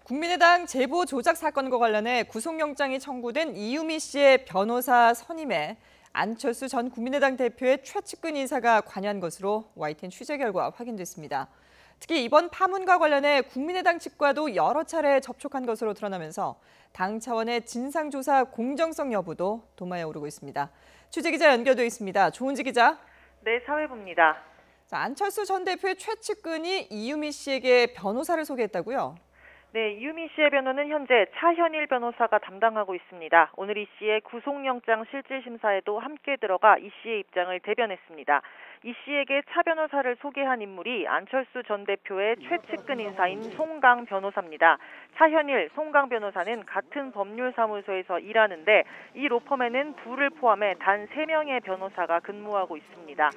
국민의당 제보 조작 사건과 관련해 구속영장이 청구된 이유미 씨의 변호사 선임에 안철수 전 국민의당 대표의 최측근 인사가 관여한 것으로 YTN 취재 결과 확인됐습니다. 특히 이번 파문과 관련해 국민의당 측과도 여러 차례 접촉한 것으로 드러나면서 당 차원의 진상조사 공정성 여부도 도마에 오르고 있습니다. 취재기자 연결돼 있습니다. 조은지 기자. 네, 사회부입니다. 안철수 전 대표의 최측근이 이유미 씨에게 변호사를 소개했다고요? 네, 이유미 씨의 변호는 현재 차현일 변호사가 담당하고 있습니다. 오늘 이 씨의 구속영장 실질심사에도 함께 들어가 이 씨의 입장을 대변했습니다. 이 씨에게 차 변호사를 소개한 인물이 안철수 전 대표의 최측근 인사인 송강 변호사입니다. 차현일, 송강 변호사는 같은 법률사무소에서 일하는데 이 로펌에는 둘을 포함해 단 3명의 변호사가 근무하고 있습니다.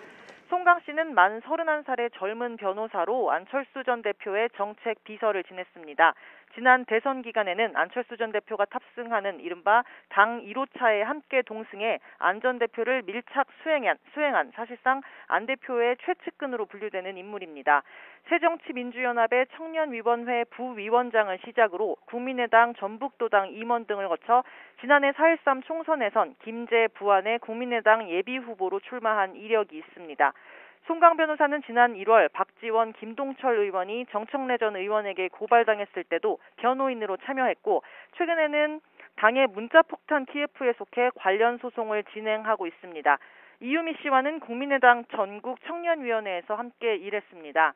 송강 씨는 만 31살의 젊은 변호사로 안철수 전 대표의 정책 비서를 지냈습니다. 지난 대선 기간에는 안철수 전 대표가 탑승하는 이른바 당 1호차에 함께 동승해 안 전 대표를 밀착 수행한 사실상 안 대표의 최측근으로 분류되는 인물입니다. 새정치민주연합의 청년위원회 부위원장을 시작으로 국민의당 전북도당 임원 등을 거쳐 지난해 4.13 총선에선 김제 부안의 국민의당 예비후보로 출마한 이력이 있습니다. 송강 변호사는 지난 1월 박지원, 김동철 의원이 정청래 전 의원에게 고발당했을 때도 변호인으로 참여했고 최근에는 당의 문자폭탄 TF에 속해 관련 소송을 진행하고 있습니다. 이유미 씨와는 국민의당 전국 청년위원회에서 함께 일했습니다.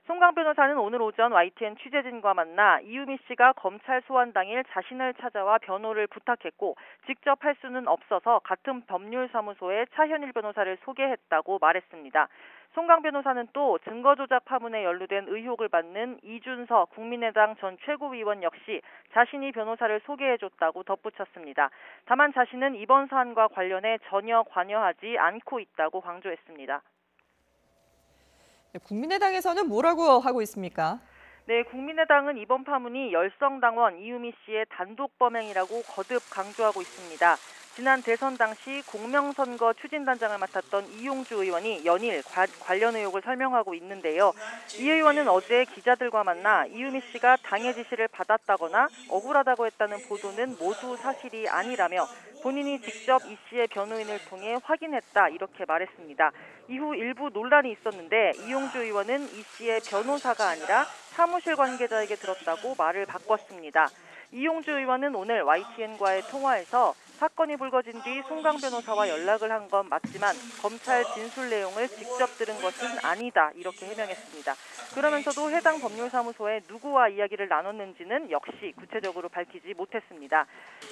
송강 변호사는 오늘 오전 YTN 취재진과 만나 이유미 씨가 검찰 소환 당일 자신을 찾아와 변호를 부탁했고 직접 할 수는 없어서 같은 법률사무소에 차현일 변호사를 소개했다고 말했습니다. 송강 변호사는 또 증거조작 파문에 연루된 의혹을 받는 이준서 국민의당 전 최고위원 역시 자신이 변호사를 소개해줬다고 덧붙였습니다. 다만 자신은 이번 사안과 관련해 전혀 관여하지 않고 있다고 강조했습니다. 국민의당에서는 뭐라고 하고 있습니까? 네, 국민의당은 이번 파문이 열성당원 이유미 씨의 단독 범행이라고 거듭 강조하고 있습니다. 지난 대선 당시 공명선거 추진단장을 맡았던 이용주 의원이 연일 관련 의혹을 설명하고 있는데요. 이 의원은 어제 기자들과 만나 이유미 씨가 당의 지시를 받았다거나 억울하다고 했다는 보도는 모두 사실이 아니라며 본인이 직접 이 씨의 변호인을 통해 확인했다 이렇게 말했습니다. 이후 일부 논란이 있었는데 이용주 의원은 이 씨의 변호사가 아니라 사무실 관계자에게 들었다고 말을 바꿨습니다. 이용주 의원은 오늘 YTN과의 통화에서 사건이 불거진 뒤 송강 변호사와 연락을 한 건 맞지만 검찰 진술 내용을 직접 들은 것은 아니다 이렇게 해명했습니다. 그러면서도 해당 법률사무소에 누구와 이야기를 나눴는지는 역시 구체적으로 밝히지 못했습니다.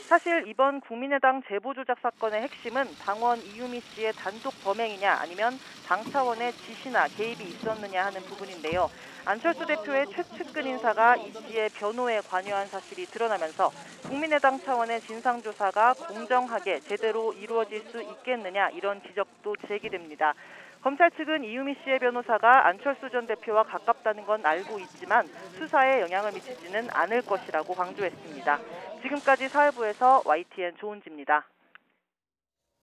사실 이번 국민의당 제보 조작 사건의 핵심은 당원 이유미 씨의 단독 범행이냐 아니면 당 차원의 지시나 개입이 있었느냐 하는 부분인데요. 안철수 대표의 최측근 인사가 이 씨의 변호에 관여한 사실이 드러나면서 국민의당 차원의 진상조사가 공정하게 제대로 이루어질 수 있겠느냐 이런 지적도 제기됩니다. 검찰 측은 이유미 씨의 변호사가 안철수 전 대표와 가깝다는 건 알고 있지만 수사에 영향을 미치지는 않을 것이라고 강조했습니다. 지금까지 사회부에서 YTN 조은지입니다.